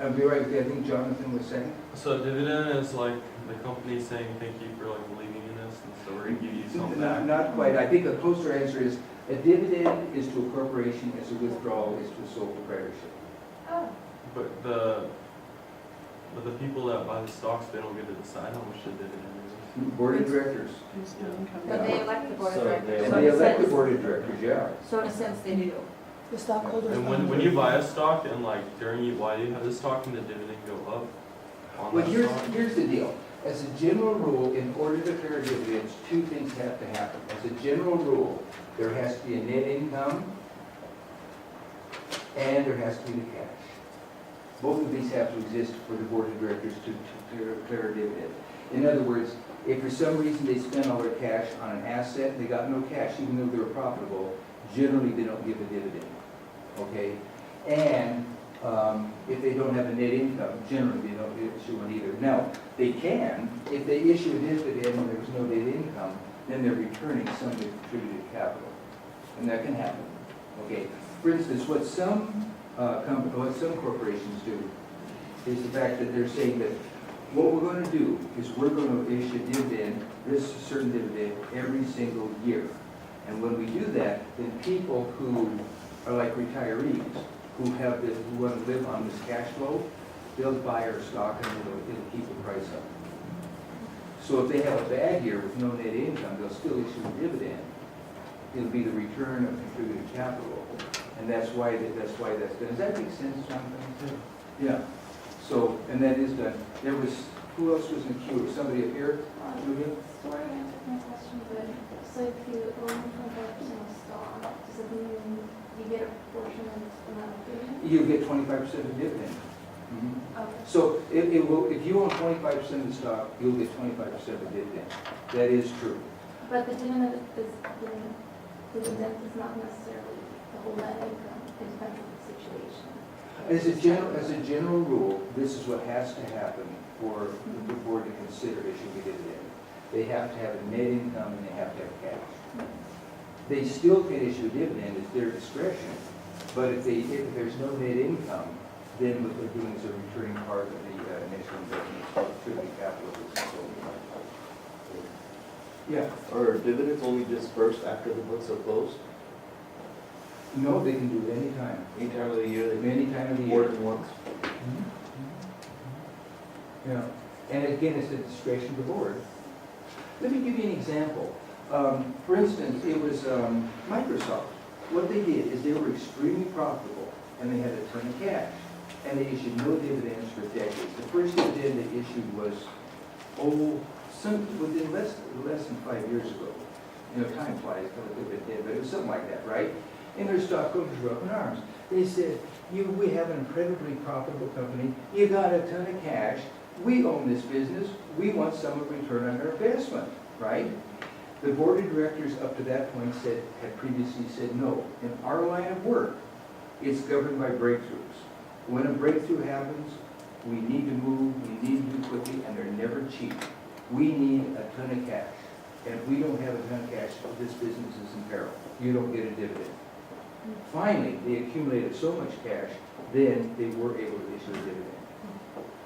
I'll be right with you. I think Jonathan was saying. So a dividend is like the company saying thank you for like believing in us, and so we're gonna give you something back. Not quite. I think a closer answer is a dividend is to a corporation as a withdrawal is to a sole proprietorship. Oh, But the people that buy the stocks, they don't get to decide how much the dividend Board of directors. but they elect the board of So directors. they- And So they in a elect the sense- board of directors, yeah. So in a sense, they do. The stockholders. is. And when you buy a stock and like during you, why do you have the stock and the dividend go up on Well, that stock? here's the deal. As a general rule, in order to declare dividends, two things have to happen. As a general rule, there has to be a net income and there has to be the cash. Both of these have to exist for the board of directors to declare a dividend. In other words, if for some reason they spend all their cash on an asset and they got no cash, even though they were profitable, generally they don't give a dividend, okay? And if they don't have a net income, generally they don't issue one either. Now, they can, if they issue a dividend and there was no net income, then they're returning some of the contributed capital. And that can happen, okay? For instance, what some corporations do is the fact that they're saying that what we're going to do is we're going to issue a dividend, this certain dividend, every single year. And when we do that, then people who are like retirees, who want to live on this cash flow, they'll buy our stock and it'll keep the price up. So if they have a bad year with no net income, they'll still issue a dividend. It'll be the return of contributed capital. And that's why that's done. Does that make sense, Jonathan? Yeah. So, and that is done. There was, who else was in the queue? Somebody up here? Julia? Sort of answered my question, but so if you own 25% of stock, does it mean you get a portion of the amount of dividend? You'll get 25% of dividend. Okay. So it will, if you own 25% of the stock, you'll get 25% of the dividend. That is true. But the dividend is not necessarily the whole net income. It depends on the situation. As a general rule, this is what has to happen for the board to consider issuing a dividend. They have to have a net income and they have to have cash. They still can issue a dividend, it's their discretion, but if there's no net income, then what they're doing is they're returning part of the initial investment, called contributed capital. Yeah, Are dividends only dispersed after the books are closed? no, they can do it anytime, Any time of the year, they any time of the more year. than once? Yeah, and again, it's the discretion of the board. Let me give you an example. For instance, it was Microsoft. What they did is they were extremely profitable, and they had a ton of cash, and they issued no dividends for decades. The first dividend they issued was, within less than 5 years ago. You know, time flies, a little bit dead, but it was something like that, right? And their stockholders were up in arms. They said, we have an incredibly profitable company, you got a ton of cash, we own this business, we want some return on our investment, right? The board of directors up to that point had previously said no. In our line of work, it's governed by breakthroughs. When a breakthrough happens, we need to move, we need to do quickly, and they're never cheap. We need a ton of cash. And if we don't have a ton of cash, this business is in peril. You don't get a dividend. Finally, they accumulated so much cash, then they were able to issue a dividend.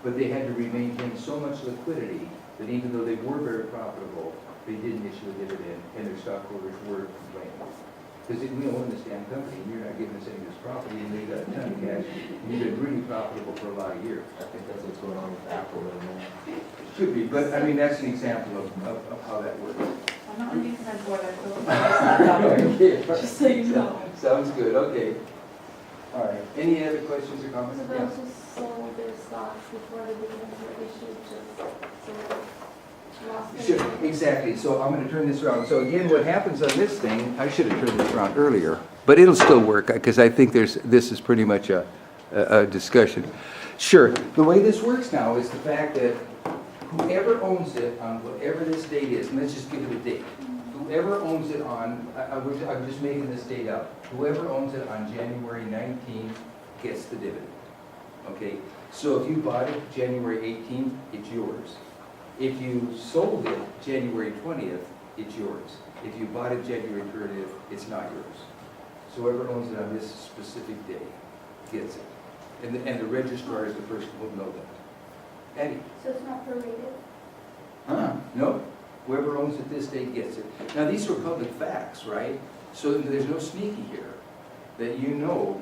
But they had to maintain so much liquidity that even though they were very profitable, they didn't issue a dividend, and their stockholders were complaining. Because we own this damn company, and you're not giving us any of this property, and they got a ton of cash, and you've been really profitable for a lot of years. I think that's what's going on with Apple right now. Should be, but I mean, that's an example of how that works. I'm not on the consent board, I feel Okay. Just so you know. Sounds good, okay. All right, any other questions or comments? So those who sold their stocks before the dividends were issued just lost their Sure, dividend? exactly. So I'm going to turn this around. So again, what happens on this thing, I should have turned this around earlier, but it'll still work because I think this is pretty much a discussion. Sure, the way this works now is the fact that whoever owns it on whatever this date is, and let's just give it a date. Whoever owns it on, I'm just making this date up, whoever owns it on January 19th gets the dividend. Okay, so if you bought it January 18th, it's yours. If you sold it January 20th, it's yours. If you bought it January 30th, it's not yours. So whoever owns it on this specific day gets it. and the registrar is the person who will know that. Eddie? So it's not prorated? No, whoever owns it this date gets it. Now, these are public facts, right? So there's no sneaky here, that you know,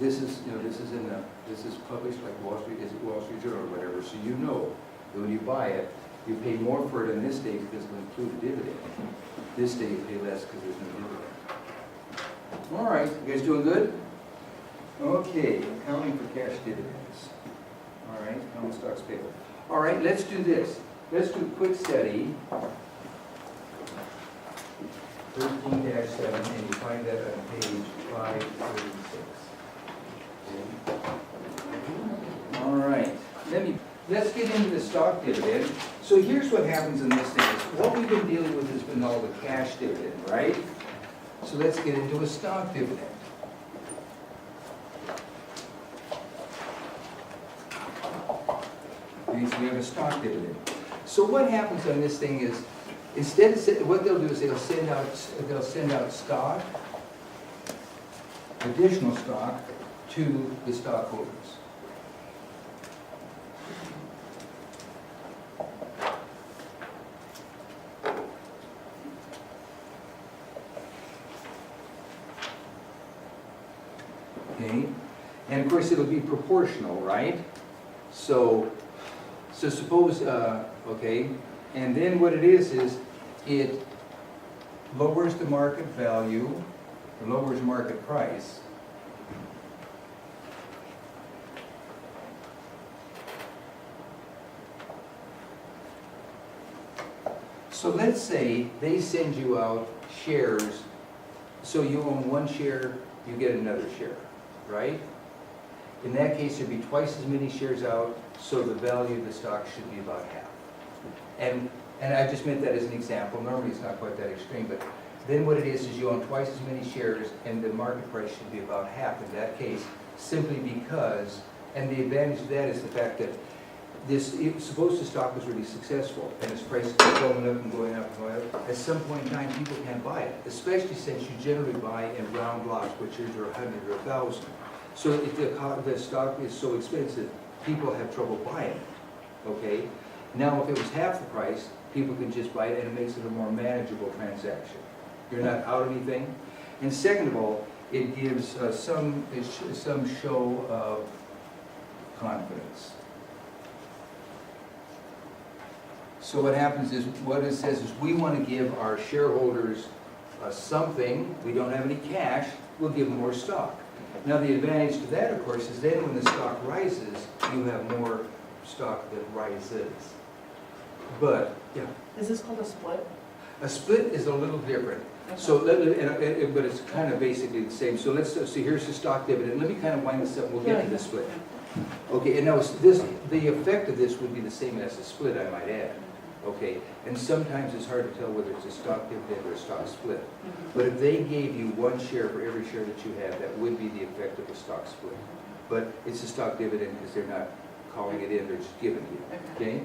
this is, this is published like Wall Street, is it Wall Street Journal or whatever, so you know that when you buy it, you pay more for it on this day because it'll include a dividend. This day you pay less because there's no dividend. All right, you guys doing good? Okay, accounting for cash dividends. All right, common stocks payable. All right, let's do this. Let's do a quick study. 13-7, and you find that on page 536. Okay. All right, let's get into the stock dividend. So here's what happens in this thing. What we've been dealing with has been all the cash dividend, right? So let's get into a stock dividend. Okay, so we have a stock dividend. So what happens on this thing is, instead of, what they'll do is they'll send out stock, additional stock, to the stockholders. Okay, and of course it'll be proportional, right? So suppose, okay, and then what it is it lowers the market value, or lowers market price. So let's say they send you out shares, so you own one share, you get another share, right? In that case, there'd be twice as many shares out, so the value of the stock should be about half. And I just meant that as an example. Normally, it's not quite that extreme, but then what it is you own twice as many shares, and the market price should be about half in that case, simply because, and the advantage of that is the fact that suppose the stock was really successful, and its price is going up and going up and going up, at some point in time, people can't buy it, especially since you generally buy in round lots, which is 100 or 1,000. So if the stock is so expensive, people have trouble buying it, okay? Now, if it was half the price, people can just buy it, and it makes it a more manageable transaction. You're not out anything. And second of all, it gives some show of confidence. So what happens is, what it says is, we want to give our shareholders something. We don't have any cash, we'll give them more stock. Now, the advantage to that, of course, is then when the stock rises, you have more stock that rises. But, yeah. Is this called a split? A split is a little different. So, but it's kind of basically the same. So let's see, here's the stock dividend. Let me kind of wind this up, we'll get to the split. Okay, and now the effect of this would be the same as a split, I might add. Okay, and sometimes it's hard to tell whether it's a stock dividend or a stock split. But if they gave you one share for every share that you have, that would be the effect of a stock split. But it's a stock dividend because they're not calling it in, they're just giving it to you, okay?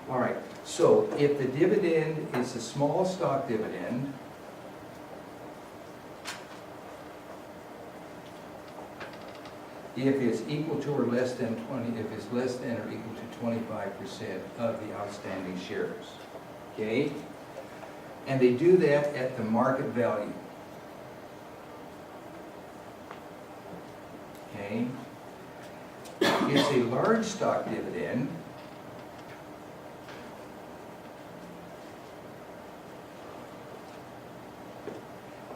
All right, so if the dividend is a small stock dividend, if it's equal to or less than 20, if it's less than or equal to 25% of the outstanding shares, okay? And they do that at the market value, okay? It's a large stock dividend.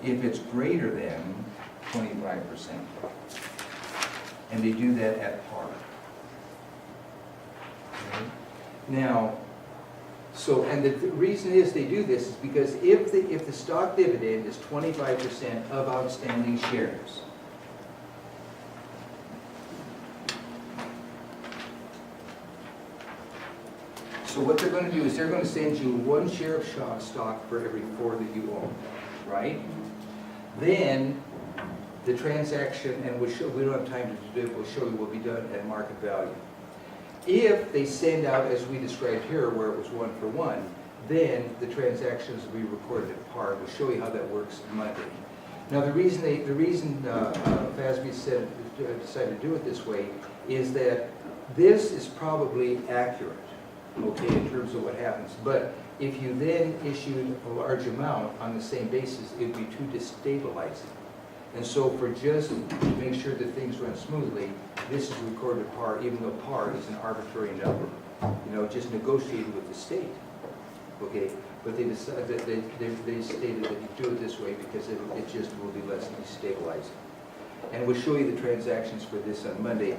If it's greater than 25%. And they do that at par. Okay. Now, so, and the reason is they do this is because if the stock dividend is 25% of outstanding shares, so what they're going to do is they're going to send you one share of stock for every 4 that you own, right? Then the transaction, and we don't have time to do it, we'll show you, will be done at market value. If they send out, as we described here, where it was 1 for 1, then the transactions will be recorded at par. We'll show you how that works monthly. Now, the reason FASB said decided to do it this way, is that this is probably accurate, okay, in terms of what happens. But if you then issued a large amount on the same basis, it'd be too destabilizing. And so for just to make sure that things run smoothly, this is recorded par, even though par is an arbitrary number, just negotiated with the state, okay? But they decided that they stated that you do it this way because it just will be less destabilizing. And we'll show you the transactions for this on Monday.